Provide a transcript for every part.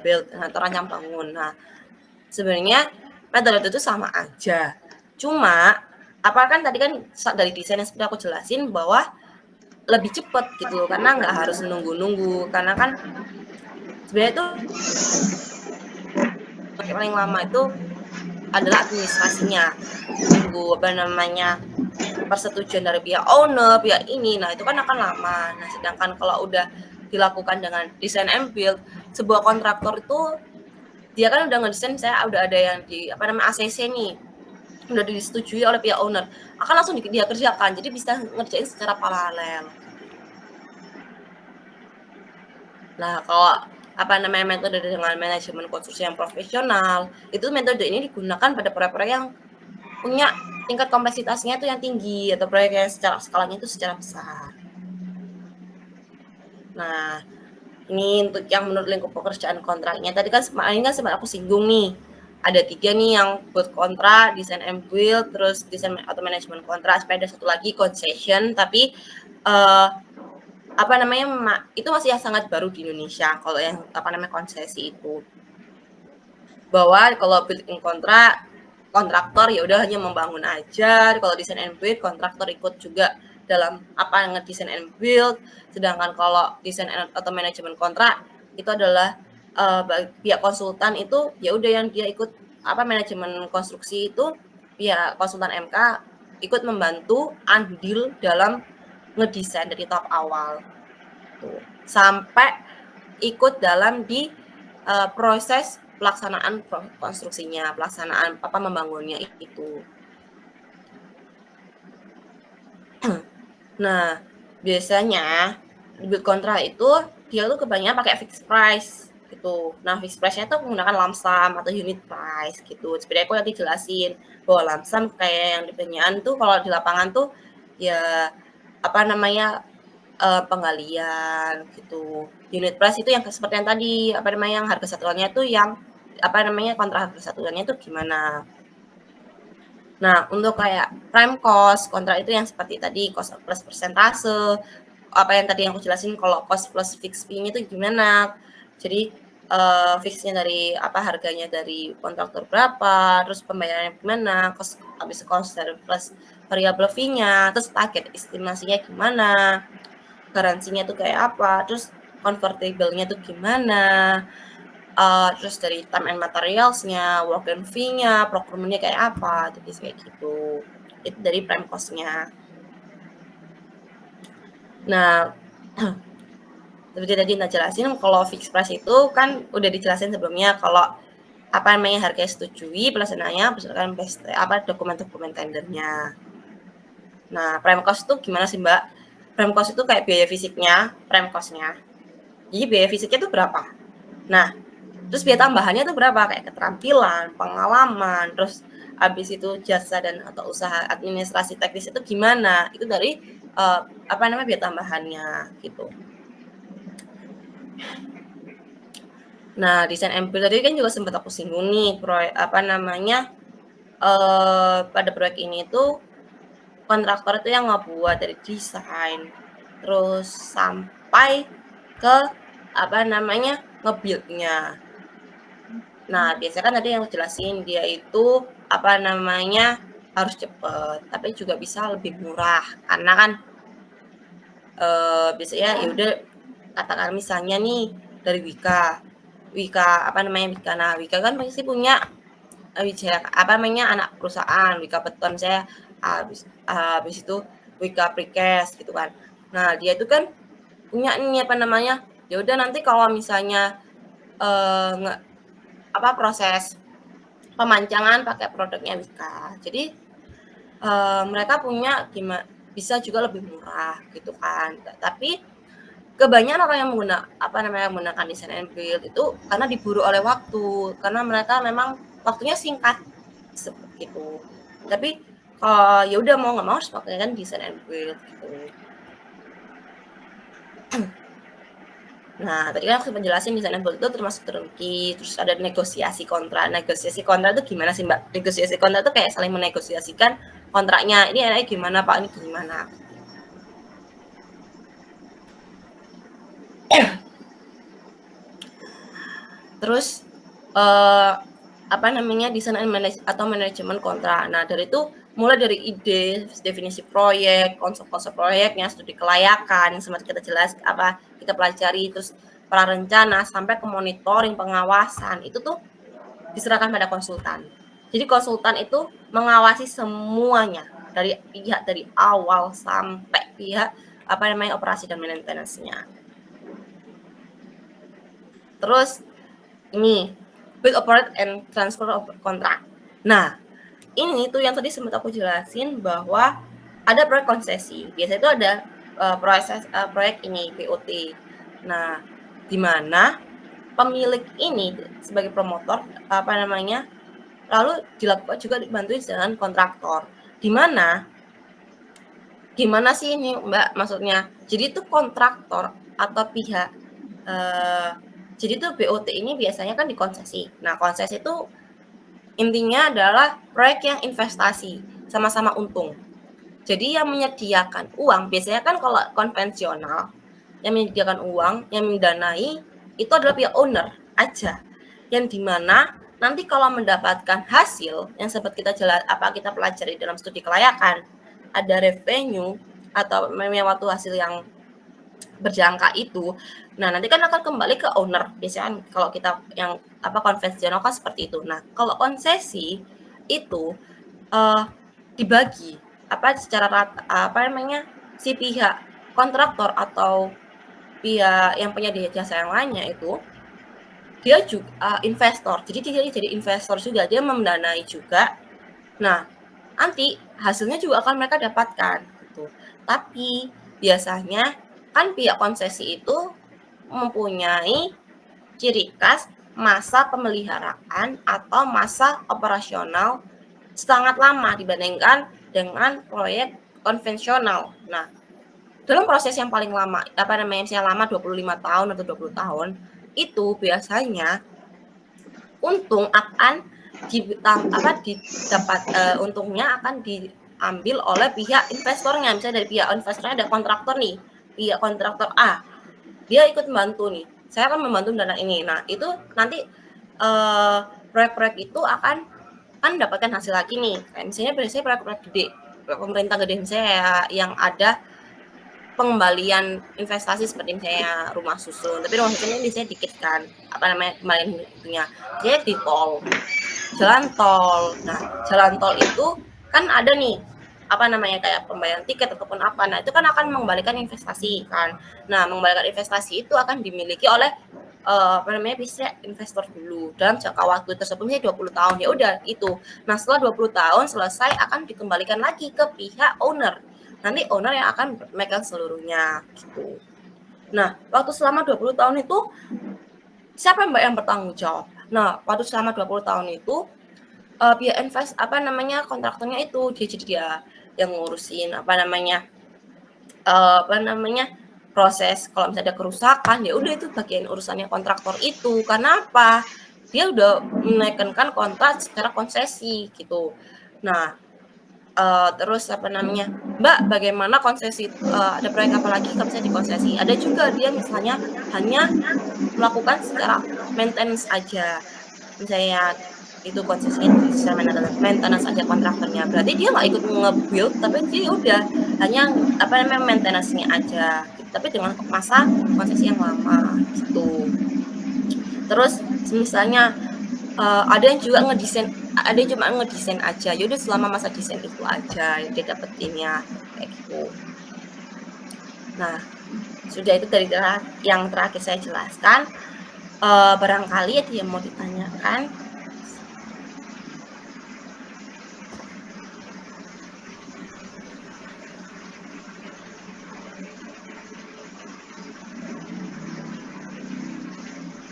build atau rancang bangun. Nah, sebenarnya metode itu sama aja. Cuma kan tadi kan dari desain yang seperti aku jelasin bahwa lebih cepet gitu karena nggak harus nunggu-nunggu karena kan sebenarnya itu paling lama itu adalah administrasinya, nunggu persetujuan dari pihak owner, pihak ini, nah itu kan akan lama. Nah sedangkan kalau udah dilakukan dengan design and build, sebuah kontraktor itu dia kan udah ngedesain, saya udah ada yang di ACC nih, udah disetujui oleh pihak owner, akan langsung dia kerjakan, jadi bisa ngerjain secara paralel. Nah kalau metode dengan manajemen konstruksi yang profesional, itu metode ini digunakan pada proyek-proyek yang punya tingkat kompleksitasnya itu yang tinggi atau proyek yang secara skalanya itu secara besar. Nah, ini untuk yang menurut lingkup pekerjaan kontraknya. Tadi kan sempat aku singgung nih. Ada 3 nih yang buat kontrak, design and build, terus desain atau manajemen kontrak. Ada satu lagi concession, tapi itu masih yang sangat baru di Indonesia. Kalau yang konsesi itu, bahwa kalau building kontrak kontraktor ya udah hanya membangun aja. Kalau desain and build kontraktor ikut juga dalam ngedesain and build. Sedangkan kalau desain atau manajemen kontrak itu adalah pihak konsultan itu ya udah yang dia ikut manajemen konstruksi itu pihak konsultan MK ikut membantu andil dalam ngedesain dari tahap awal tuh sampai ikut dalam di proses pelaksanaan konstruksinya, pelaksanaan membangunnya itu. Nah, biasanya build kontrak itu dia tuh kebanyakan pakai fixed price gitu. Nah, fixed price-nya tuh menggunakan lump sum atau unit price gitu. Sebenarnya aku nanti jelasin bahwa lump sum kayak yang di penyiaan tuh kalau di lapangan tuh ya penggalian gitu. Unit price itu yang seperti yang tadi yang harga satuannya tuh yang kontrak harga satuannya tuh gimana. Nah, untuk kayak prime cost, kontrak itu yang seperti tadi, cost plus persentase, yang tadi yang aku jelasin kalau cost plus fixed fee-nya itu gimana. Jadi, fix-nya dari harganya dari kontraktor berapa, terus pembayarannya gimana, habis cost dari plus variable fee-nya, terus target estimasinya gimana, garansinya tuh kayak apa, terus convertible-nya tuh gimana, terus dari time and materials-nya, work and fee-nya, procurement-nya kayak apa, jadi kayak gitu. Itu dari prime cost-nya. Nah, seperti tadi Nina jelasin, kalau fixed price itu kan udah dijelasin sebelumnya kalau harga setujui pelaksanaannya berdasarkan dokumen-dokumen tendernya. Nah, prime cost itu gimana sih Mbak? Prime cost itu kayak biaya fisiknya, prime cost-nya. Jadi biaya fisiknya itu berapa? Nah, terus biaya tambahannya itu berapa? Kayak keterampilan, pengalaman, terus habis itu jasa dan atau usaha administrasi teknis itu gimana? Itu dari biaya tambahannya gitu. Nah, desain and build tadi kan juga sempat aku singgung nih, pada proyek ini tuh kontraktor itu yang ngebuat dari desain, terus sampai ke nge-build-nya. Nah, biasanya kan tadi yang jelasin dia itu harus cepet, tapi juga bisa lebih murah karena kan biasanya ya udah katakan misalnya nih dari Wika. Nah, Wika kan pasti punya anak perusahaan, Wika Beton saya habis itu Wika Precast gitu kan. Nah, dia itu kan punya nih ya udah nanti kalau misalnya proses pemancangan pakai produknya Wika. Jadi mereka punya bisa juga lebih murah gitu kan. Tapi kebanyakan orang yang menggunakan desain and build itu karena diburu oleh waktu, karena mereka memang waktunya singkat seperti itu. Tapi ya udah mau nggak mau harus pakai kan desain and build gitu. Nah, tadi kan aku menjelasin desain and build itu termasuk turnkey, terus ada negosiasi kontrak. Negosiasi kontrak itu gimana sih Mbak? Negosiasi kontrak itu kayak saling menegosiasikan kontraknya. Ini enaknya gimana Pak? Ini gimana? Terus desain atau manajemen kontrak. Nah, dari itu mulai dari ide, definisi proyek, konsep-konsep proyeknya, studi kelayakan, semacam kita pelajari, terus prarencana sampai ke monitoring, pengawasan. Itu tuh diserahkan pada konsultan. Jadi konsultan itu mengawasi semuanya dari awal sampai pihak operasi dan maintenance-nya. Terus ini build, operate, and transfer of contract. Nah, ini tuh yang tadi sempat aku jelasin bahwa ada proyek konsesi. Biasanya itu ada proyek ini BOT. Nah, di mana pemilik ini sebagai promotor lalu dilakukan juga dibantu dengan kontraktor. Gimana sih ini Mbak maksudnya? Jadi itu kontraktor atau pihak jadi tuh BOT ini biasanya kan dikonsesi. Nah, konsesi itu intinya adalah proyek yang investasi, sama-sama untung. Jadi yang menyediakan uang, biasanya kan kalau konvensional, yang menyediakan uang, yang mendanai, itu adalah pihak owner aja. Yang dimana nanti kalau mendapatkan hasil, yang sempat kita pelajari dalam studi kelayakan, ada revenue, atau waktu hasil yang berjangka itu, nah nanti kan akan kembali ke owner. Biasanya kalau kita yang konvensional kan seperti itu. Nah, kalau konsesi itu dibagi secara rata, si pihak kontraktor atau pihak yang punya jasa yang lainnya itu dia juga investor. Jadi dia jadi investor juga, dia mendanai juga. Nah, nanti hasilnya juga akan mereka dapatkan gitu. Tapi biasanya kan pihak konsesi itu mempunyai ciri khas masa pemeliharaan atau masa operasional sangat lama dibandingkan dengan proyek konvensional. Nah, dalam proses yang paling lama, misalnya lama 25 tahun atau 20 tahun, itu biasanya untung akan untungnya akan diambil oleh pihak investornya. Misalnya dari pihak investornya ada kontraktor nih, pihak kontraktor A, dia ikut membantu nih, saya akan membantu dana ini. Nah, itu nanti proyek-proyek itu akan mendapatkan hasil lagi nih. Kayak misalnya biasanya proyek-proyek gede, pemerintah gede misalnya yang ada pengembalian investasi seperti misalnya rumah susun, tapi rumah susunnya biasanya dikit kan, kembalian itunya. Jadi di tol, jalan tol. Nah, jalan tol itu kan ada nih kayak pembayaran tiket ataupun apa. Nah, itu kan akan mengembalikan investasi kan. Nah, mengembalikan investasi itu akan dimiliki oleh bisa investor dulu dalam jangka waktu tersebut misalnya 20 tahun. Ya udah itu. Nah, setelah 20 tahun selesai akan dikembalikan lagi ke pihak owner. Nanti owner yang akan megang seluruhnya gitu. Nah, waktu selama 20 tahun itu siapa yang bertanggung jawab? Nah, waktu selama 20 tahun itu pihak kontraktornya itu dia yang ngurusin proses. Kalau misalnya ada kerusakan, ya udah itu bagian urusannya kontraktor itu. Karena apa? Dia udah menekankan kontrak secara konsesi gitu. Nah, terus Mbak, bagaimana konsesi, ada proyek apa lagi kalau misalnya dikonsesi? Ada juga dia misalnya hanya melakukan secara maintenance aja. Misalnya itu konsesinya secara maintenance aja kontraktornya. Berarti dia nggak ikut nge-build, tapi dia udah hanya maintenance-nya aja. Tapi dengan masa konsesi yang lama gitu. Terus misalnya ada yang juga cuma ngedesain aja. Yaudah selama masa desain itu aja yang dia dapetinnya kayak gitu. Nah, sudah itu dari yang terakhir saya jelaskan. Barangkali ada yang mau ditanyakan.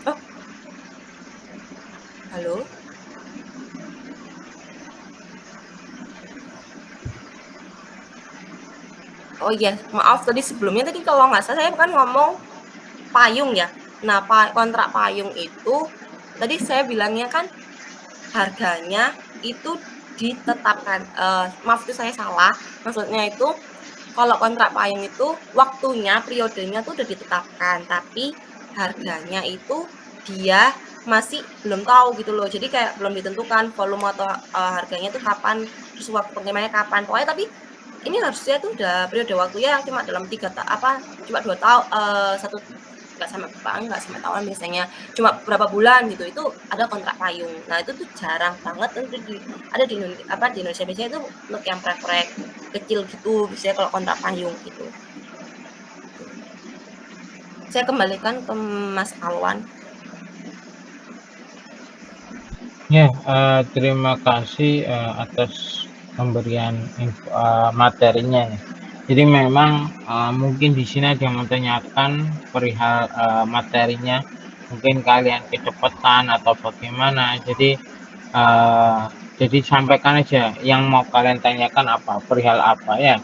Oh, halo. Oh iya, maaf tadi sebelumnya kalau nggak salah saya kan ngomong payung ya. Nah, kontrak payung itu tadi saya bilangnya kan harganya itu ditetapkan. Maaf itu saya salah. Maksudnya itu kalau kontrak payung itu waktunya, periodenya tuh udah ditetapkan, tapi harganya itu dia masih belum tahu gitu loh. Jadi kayak belum ditentukan volume atau harganya tuh kapan, terus waktu pengirimannya kapan. Pokoknya tapi ini harusnya tuh udah periode waktunya yang cuma dalam 2 tahun, nggak sampai tahun biasanya, cuma beberapa bulan gitu, itu ada kontrak payung. Nah itu tuh jarang banget untuk ada di Indonesia. Biasanya itu untuk yang proyek-proyek kecil gitu, biasanya kalau kontrak payung gitu. Saya kembalikan ke Mas Alwan. Ya, terima kasih atas pemberian materinya ya. Jadi memang mungkin di sini ada yang menanyakan perihal materinya, mungkin kalian kecepatan atau bagaimana. Uh, jadi sampaikan aja yang mau kalian tanyakan apa, perihal apa ya.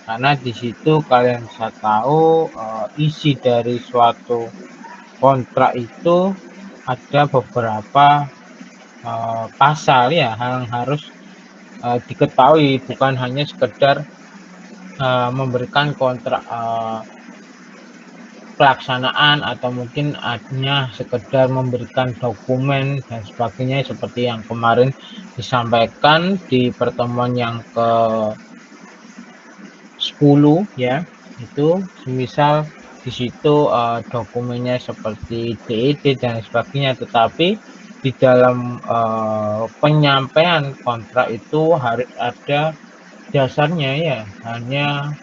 Karena di situ kalian bisa tahu isi dari suatu kontrak itu ada beberapa pasal ya yang harus diketahui, bukan hanya sekedar memberikan kontrak pelaksanaan atau mungkin hanya sekedar memberikan dokumen dan sebagainya seperti yang kemarin disampaikan di pertemuan yang ke 10 ya. Itu misal di situ dokumennya seperti DED dan sebagainya, tetapi di dalam penyampaian kontrak itu harus ada dasarnya ya, hanya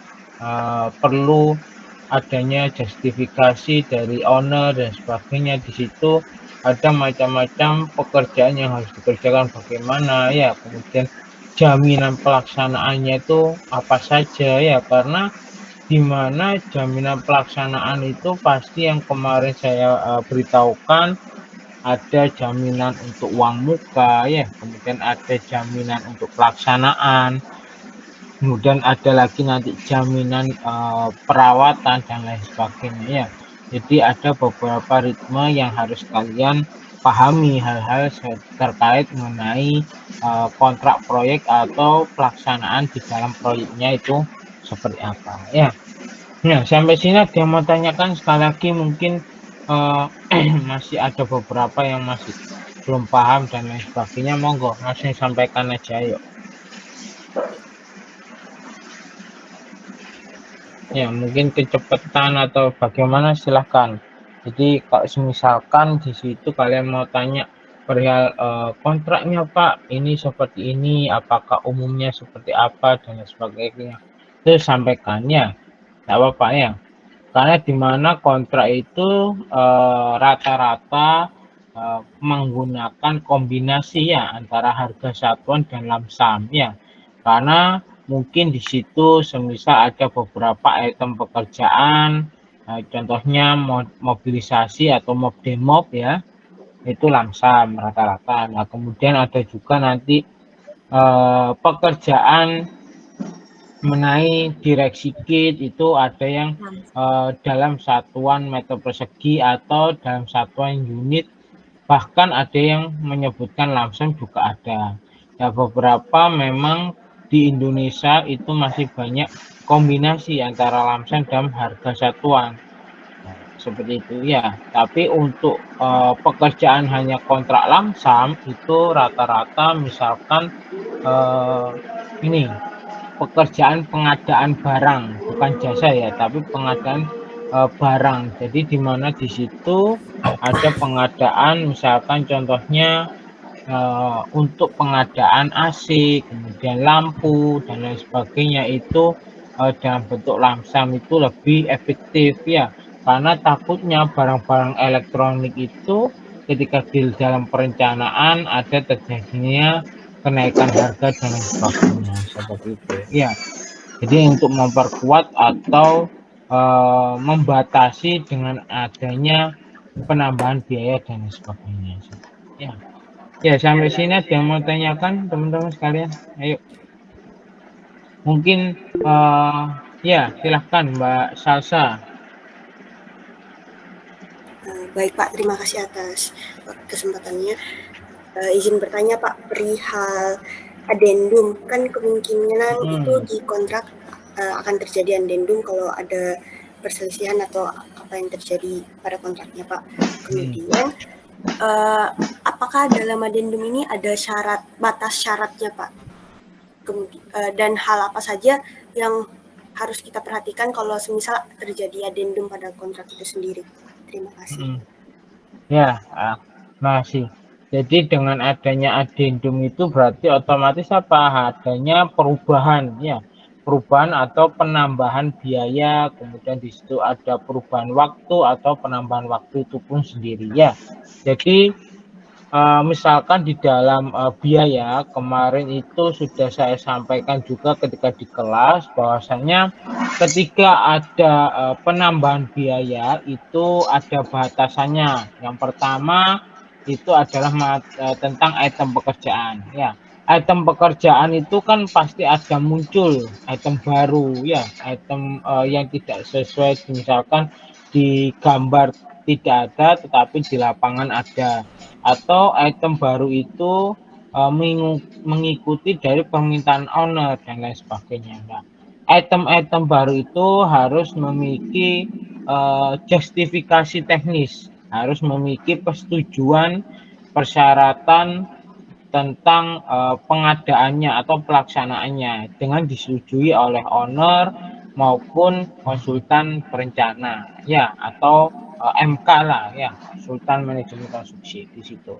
perlu adanya justifikasi dari owner dan sebagainya. Di situ ada macam-macam pekerjaan yang harus dikerjakan bagaimana ya, kemudian jaminan pelaksanaannya itu apa saja ya, karena di mana jaminan pelaksanaan itu pasti yang kemarin saya beritahukan, ada jaminan untuk uang muka ya, kemudian ada jaminan untuk pelaksanaan, kemudian ada lagi nanti jaminan perawatan dan lain sebagainya ya. Jadi ada beberapa ritme yang harus kalian pahami, hal-hal terkait mengenai kontrak proyek atau pelaksanaan di dalam proyeknya itu seperti apa ya. Ya, sampai sini ada yang mau tanyakan sekali lagi, mungkin masih ada beberapa yang masih belum paham dan lain sebagainya, monggo langsung sampaikan aja yuk. Ya, mungkin kecepatan atau bagaimana silahkan. Jadi kalau misalkan di situ kalian mau tanya perihal kontraknya Pak, ini seperti ini, apakah umumnya seperti apa dan sebagainya, itu sampaikannya, tidak apa-apa ya. Karena di mana kontrak itu rata-rata menggunakan kombinasi ya antara harga satuan dan lamsam ya. Karena mungkin di situ semisal ada beberapa item pekerjaan, contohnya mobilisasi atau mob demob ya, itu lamsam rata-rata. Nah kemudian ada juga nanti pekerjaan mengenai direksi kit itu ada yang dalam satuan meter persegi atau dalam satuan unit, bahkan ada yang menyebutkan lamsam juga ada. Ya beberapa memang di Indonesia itu masih banyak kombinasi antara lamsam dan harga satuan. Nah, seperti itu ya. Tapi untuk pekerjaan hanya kontrak lamsam itu rata-rata misalkan ini pekerjaan pengadaan barang, bukan jasa ya, tapi pengadaan barang. Jadi di mana di situ ada pengadaan, misalkan contohnya untuk pengadaan AC, kemudian lampu dan lain sebagainya, itu dalam bentuk lamsam itu lebih efektif ya, karena takutnya barang-barang elektronik itu ketika di dalam perencanaan ada terjadinya kenaikan harga dan lain sebagainya seperti itu ya. Jadi untuk memperkuat atau membatasi dengan adanya penambahan biaya dan sebagainya ya. Ya, sampai sini ada yang mau tanyakan teman-teman sekalian? Ayo. Mungkin ya, silahkan Mbak Salsa. Baik Pak, terima kasih atas kesempatannya. Izin bertanya Pak, perihal adendum, kan kemungkinan itu di kontrak akan terjadi adendum kalau ada perselisihan atau apa yang terjadi pada kontraknya Pak. Kemudian apakah dalam adendum ini ada batas syaratnya, Pak? Dan hal apa saja yang harus kita perhatikan kalau semisal terjadi adendum pada kontrak itu sendiri? Terima kasih. Ya, masih. Jadi dengan adanya adendum itu berarti otomatis apa? Adanya perubahan, ya, perubahan atau penambahan biaya, kemudian di situ ada perubahan waktu atau penambahan waktu itu pun sendiri, ya. Jadi misalkan di dalam biaya kemarin itu sudah saya sampaikan juga ketika di kelas bahwasanya ketika ada penambahan biaya itu ada batasannya. Yang pertama itu adalah tentang item pekerjaan, ya. Item pekerjaan itu kan pasti ada muncul item baru, ya, item yang tidak sesuai, misalkan di gambar tidak ada tetapi di lapangan ada, atau item baru itu mengikuti dari permintaan owner dan lain sebagainya. Nah, item-item baru itu harus memiliki justifikasi teknis, harus memiliki persetujuan persyaratan tentang pengadaannya atau pelaksanaannya dengan disetujui oleh owner maupun konsultan perencana, ya, atau MK lah, ya, konsultan manajemen konstruksi di situ.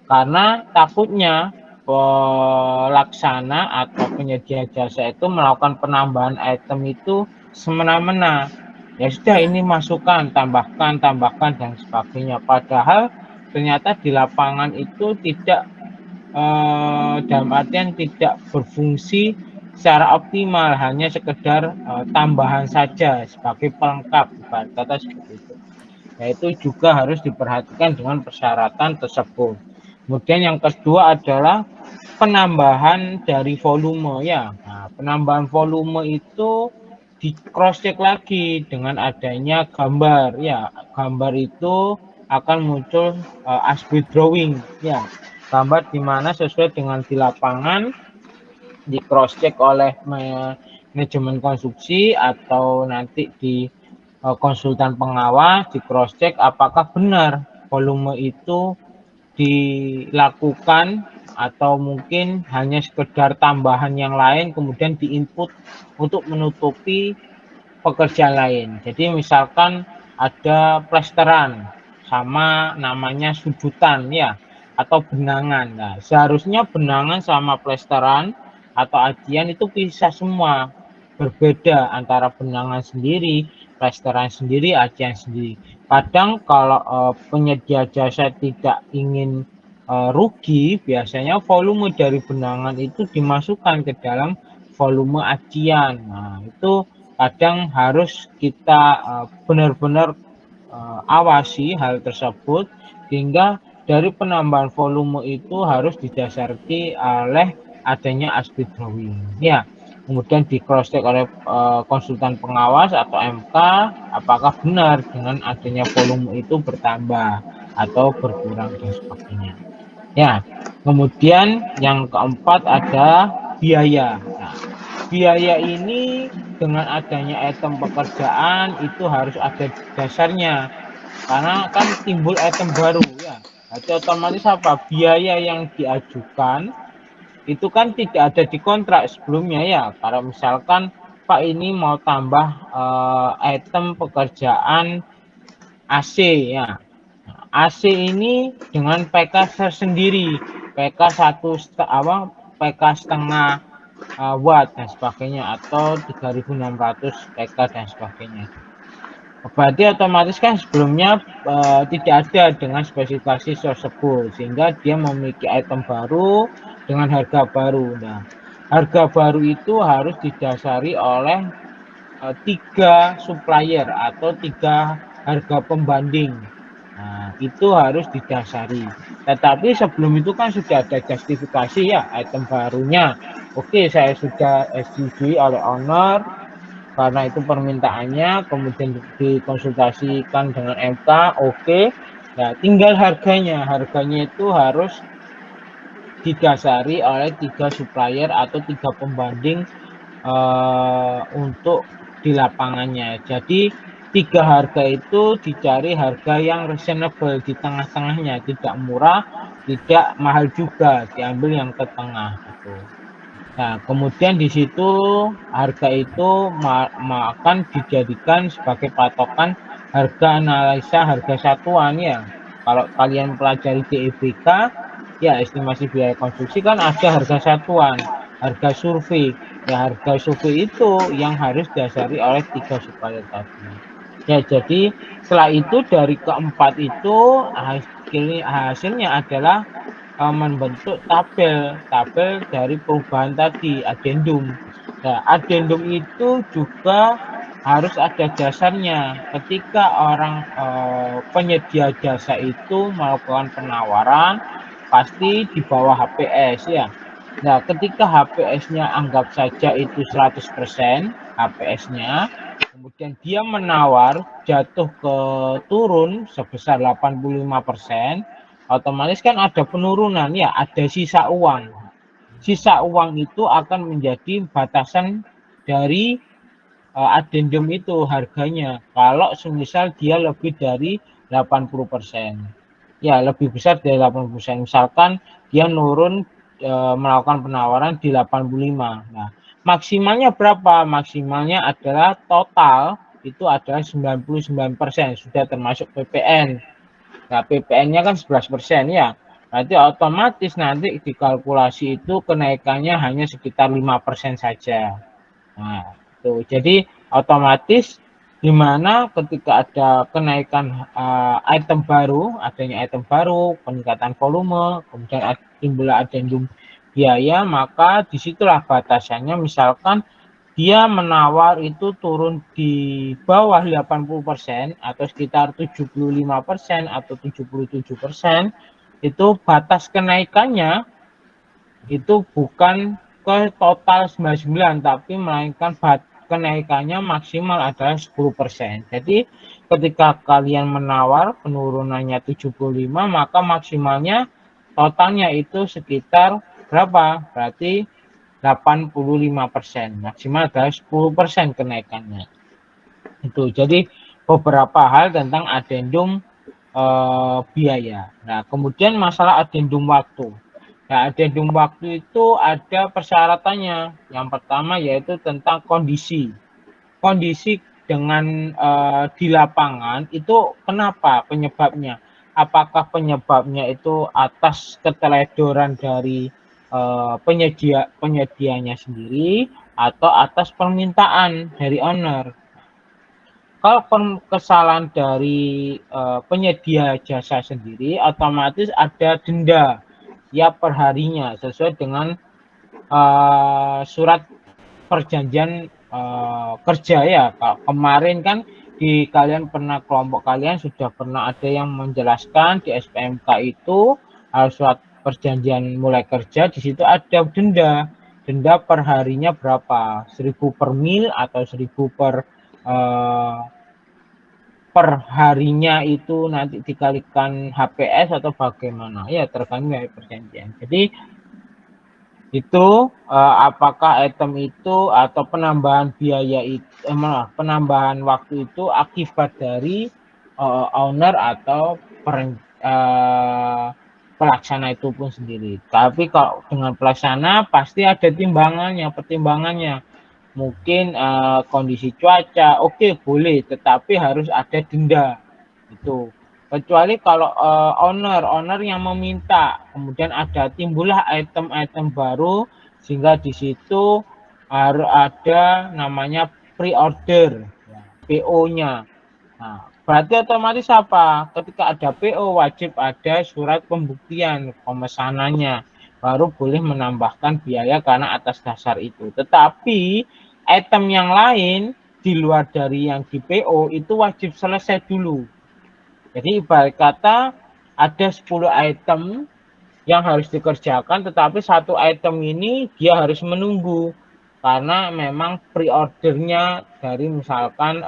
Karena takutnya pelaksana atau penyedia jasa itu melakukan penambahan item itu semena-mena. Ya sudah, ini masukkan, tambahkan dan sebagainya. Padahal ternyata di lapangan itu tidak dalam artian tidak berfungsi secara optimal, hanya sekedar tambahan saja sebagai pelengkap, kata seperti itu. Yaitu juga harus diperhatikan dengan persyaratan tersebut. Kemudian yang kedua adalah penambahan dari volume, ya. Nah, penambahan volume itu di cross check lagi dengan adanya gambar, ya. Gambar itu akan muncul as-built drawing, ya. Gambar di mana sesuai dengan di lapangan di cross check oleh manajemen konstruksi atau nanti di konsultan pengawas, di cross check apakah benar volume itu dilakukan atau mungkin hanya sekedar tambahan yang lain kemudian diinput untuk menutupi pekerjaan lain. Jadi misalkan ada plesteran sama namanya sujutan, ya, atau benangan. Nah, seharusnya benangan sama plesteran atau ajian itu bisa semua. Berbeda antara benangan sendiri, plesteran sendiri, ajian sendiri. Kadang kalau penyedia jasa tidak ingin rugi, biasanya volume dari benangan itu dimasukkan ke dalam volume ajian. Nah, itu kadang harus kita benar-benar awasi hal tersebut, sehingga dari penambahan volume itu harus didasari oleh adanya as-built drawing, ya. Kemudian di cross check oleh konsultan pengawas atau MK apakah benar dengan adanya volume itu bertambah atau berkurang dan sebagainya, ya. Kemudian yang keempat ada biaya. Nah, biaya ini dengan adanya item pekerjaan itu harus ada dasarnya, karena kan timbul item baru, ya. Jadi otomatis apa? Biaya yang diajukan itu kan tidak ada di kontrak sebelumnya, ya. Kalau misalkan Pak ini mau tambah item pekerjaan AC, ya. AC ini dengan PK tersendiri, PK setengah watt dan sebagainya, atau 3600 PK dan sebagainya. Berarti otomatis kan sebelumnya tidak ada dengan spesifikasi tersebut, sehingga dia memiliki item baru dengan harga baru. Nah, harga baru itu harus didasari oleh 3 supplier atau 3 harga pembanding. Nah, itu harus didasari. Tetapi sebelum itu kan sudah ada justifikasi, ya, item barunya. Oke, saya sudah setujui oleh owner karena itu permintaannya, kemudian dikonsultasikan dengan MK, oke. Nah, tinggal harganya. Harganya itu harus didasari oleh 3 supplier atau 3 pembanding untuk di lapangannya. Jadi 3 harga itu dicari harga yang reasonable di tengah-tengahnya, tidak murah, tidak mahal juga, diambil yang ke tengah gitu. Nah, kemudian di situ harga itu akan dijadikan sebagai patokan harga analisa harga satuan ya. Kalau kalian pelajari DEBK, ya estimasi biaya konstruksi kan ada harga satuan, harga survei. Ya, harga survei itu yang harus didasari oleh 3 supplier tadi. Ya, jadi setelah itu dari keempat itu hasilnya adalah membentuk tabel dari perubahan tadi, adendum. Nah, adendum itu juga harus ada dasarnya. Ketika orang penyedia jasa itu melakukan penawaran, pasti di bawah HPS ya. Nah, ketika HPS-nya anggap saja itu 100% HPS-nya, kemudian dia menawar jatuh ke turun sebesar 85%, otomatis kan ada penurunan ya, ada sisa uang. Sisa uang itu akan menjadi batasan dari adendum itu harganya. Kalau semisal dia lebih dari 80%. Ya, lebih besar dari 80%. Misalkan dia nurun melakukan penawaran di 85. Nah, maksimalnya berapa? Maksimalnya adalah total itu adalah 99%, sudah termasuk PPN. Nah, PPN-nya kan 11% ya. Berarti otomatis nanti dikalkulasi itu kenaikannya hanya sekitar 5% saja. Nah, itu. Jadi otomatis di mana ketika ada kenaikan item baru, adanya item baru, peningkatan volume, kemudian timbul adendum biaya, maka disitulah batasannya. Misalkan dia menawar itu turun di bawah 80% atau sekitar 75% atau 77%, itu batas kenaikannya itu bukan ke total 99, tapi melainkan kenaikannya maksimal adalah 10%. Jadi ketika kalian menawar penurunannya 75, maka maksimalnya totalnya itu sekitar berapa? Berarti 85%, maksimal adalah 10% kenaikannya. Itu. Jadi beberapa hal tentang adendum biaya. Nah, kemudian masalah adendum waktu. Nah, adendum waktu itu ada persyaratannya. Yang pertama yaitu tentang kondisi. Kondisi dengan di lapangan itu kenapa penyebabnya? Apakah penyebabnya itu atas keteledoran dari penyedianya sendiri atau atas permintaan dari owner? Kalau kesalahan dari penyedia jasa sendiri, otomatis ada denda ya perharinya sesuai dengan surat perjanjian kerja ya. Kemarin kan di kalian pernah, kelompok kalian sudah pernah ada yang menjelaskan di SPMK itu surat perjanjian mulai kerja, di situ ada denda perharinya berapa, 1.000 per mil atau 1.000 per harinya itu nanti dikalikan HPS atau bagaimana ya, tergantung dari perjanjian. Jadi itu apakah item itu atau penambahan biaya itu penambahan waktu itu akibat dari owner atau pelaksana itu pun sendiri. Tapi kalau dengan pelaksana pasti ada pertimbangannya. Mungkin kondisi cuaca, oke, boleh, tetapi harus ada denda itu. Kecuali kalau owner yang meminta, kemudian timbullah item-item baru, sehingga di situ harus ada namanya pre-order, PO-nya. Nah, berarti otomatis apa? Ketika ada PO wajib ada surat pembuktian pemesanannya, baru boleh menambahkan biaya karena atas dasar itu. Tetapi item yang lain di luar dari yang di PO itu wajib selesai dulu. Jadi ibarat kata ada 10 item yang harus dikerjakan, tetapi satu item ini dia harus menunggu karena memang pre-ordernya dari misalkan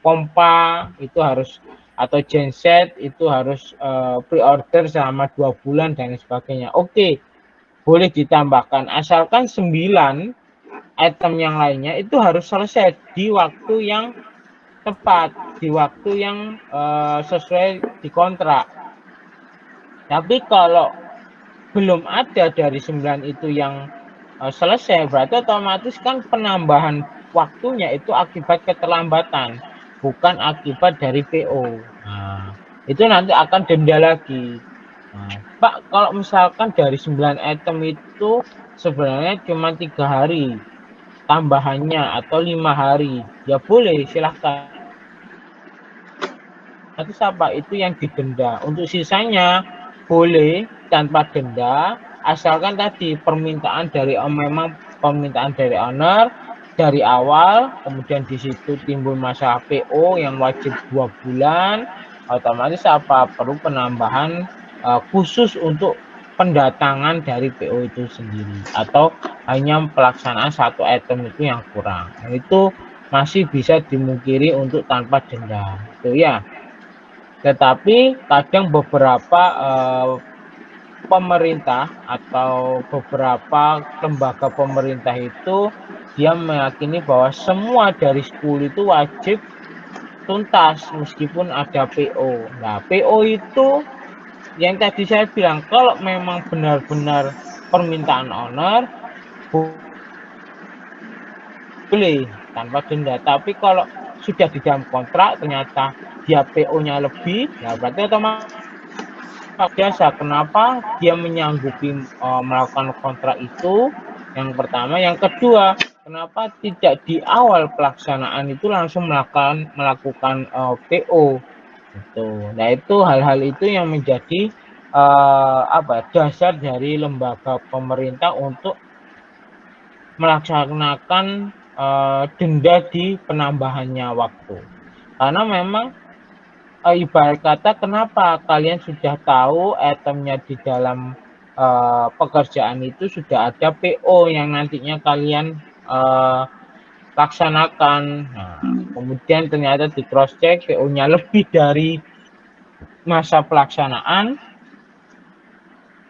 pompa itu harus, atau genset itu harus pre-order selama 2 bulan dan sebagainya. Oke, boleh ditambahkan asalkan 9 item yang lainnya itu harus selesai di waktu yang tepat di waktu yang sesuai di kontrak. Tapi kalau belum ada dari 9 itu yang selesai, berarti otomatis kan penambahan waktunya itu akibat keterlambatan, bukan akibat dari PO. Nah, itu nanti akan denda lagi. Nah, Pak, kalau misalkan dari 9 item itu sebenarnya cuma 3 hari tambahannya atau 5 hari, ya boleh, silahkan. Nanti siapa itu yang didenda. Untuk sisanya boleh tanpa denda, asalkan tadi permintaan dari memang permintaan dari owner dari awal, kemudian di situ timbul masalah PO yang wajib 2 bulan, otomatis apa perlu penambahan khusus untuk pendatangan dari PO itu sendiri, atau hanya pelaksanaan satu item itu yang kurang. Nah, itu masih bisa dimungkiri untuk tanpa denda. Itu ya. Tetapi kadang beberapa pemerintah atau beberapa lembaga pemerintah itu dia meyakini bahwa semua dari 10 itu wajib tuntas meskipun ada PO. Nah, PO itu yang tadi saya bilang, kalau memang benar-benar permintaan owner boleh tanpa denda. Tapi kalau sudah di dalam kontrak ternyata dia PO-nya lebih, ya berarti otomatis biasa. Kenapa dia menyanggupi melakukan kontrak itu? Yang pertama, yang kedua, kenapa tidak di awal pelaksanaan itu langsung melakukan PO? Itu. Nah, itu hal-hal itu yang menjadi dasar dari lembaga pemerintah untuk melaksanakan denda di penambahannya waktu. Karena memang ibarat kata, kenapa kalian sudah tahu itemnya di dalam pekerjaan itu sudah ada PO yang nantinya kalian laksanakan. Nah, kemudian ternyata di cross check PO-nya lebih dari masa pelaksanaan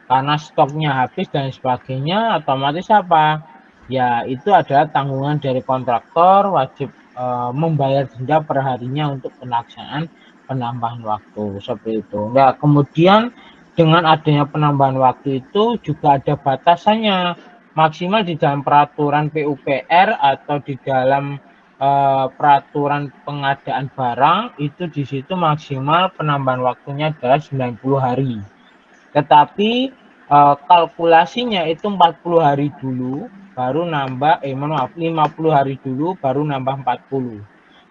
karena stoknya habis dan sebagainya, otomatis apa? Ya, itu adalah tanggungan dari kontraktor, wajib membayar denda per harinya untuk pelaksanaan penambahan waktu, seperti itu. Nah, kemudian dengan adanya penambahan waktu itu juga ada batasannya, maksimal di dalam peraturan PUPR atau di dalam peraturan pengadaan barang itu di situ maksimal penambahan waktunya adalah 90 hari. Tetapi kalkulasinya itu 40 hari dulu baru nambah 50 hari dulu baru nambah 40.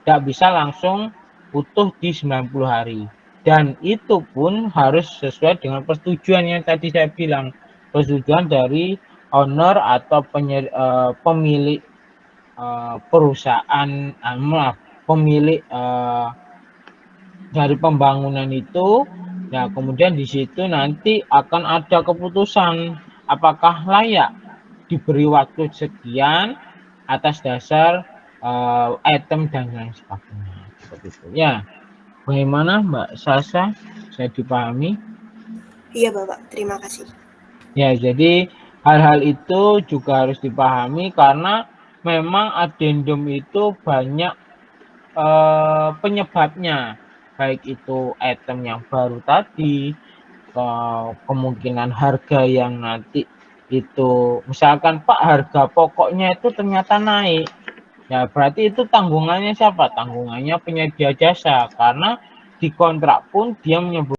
Tidak bisa langsung utuh di 90 hari. Dan itu pun harus sesuai dengan persetujuan yang tadi saya bilang. Persetujuan dari owner atau pemilik perusahaan, pemilik dari pembangunan itu. Nah, kemudian di situ nanti akan ada keputusan apakah layak diberi waktu sekian atas dasar item dan lain sebagainya. Seperti itu. Ya, bagaimana Mbak Sasha? Saya dipahami? Iya Bapak, terima kasih. Ya, jadi hal-hal itu juga harus dipahami karena memang adendum itu banyak penyebabnya. Baik itu item yang baru tadi, kemungkinan harga yang nanti itu, misalkan Pak harga pokoknya itu ternyata naik, ya berarti itu tanggungannya siapa? Tanggungannya penyedia jasa, karena di kontrak pun dia menyebut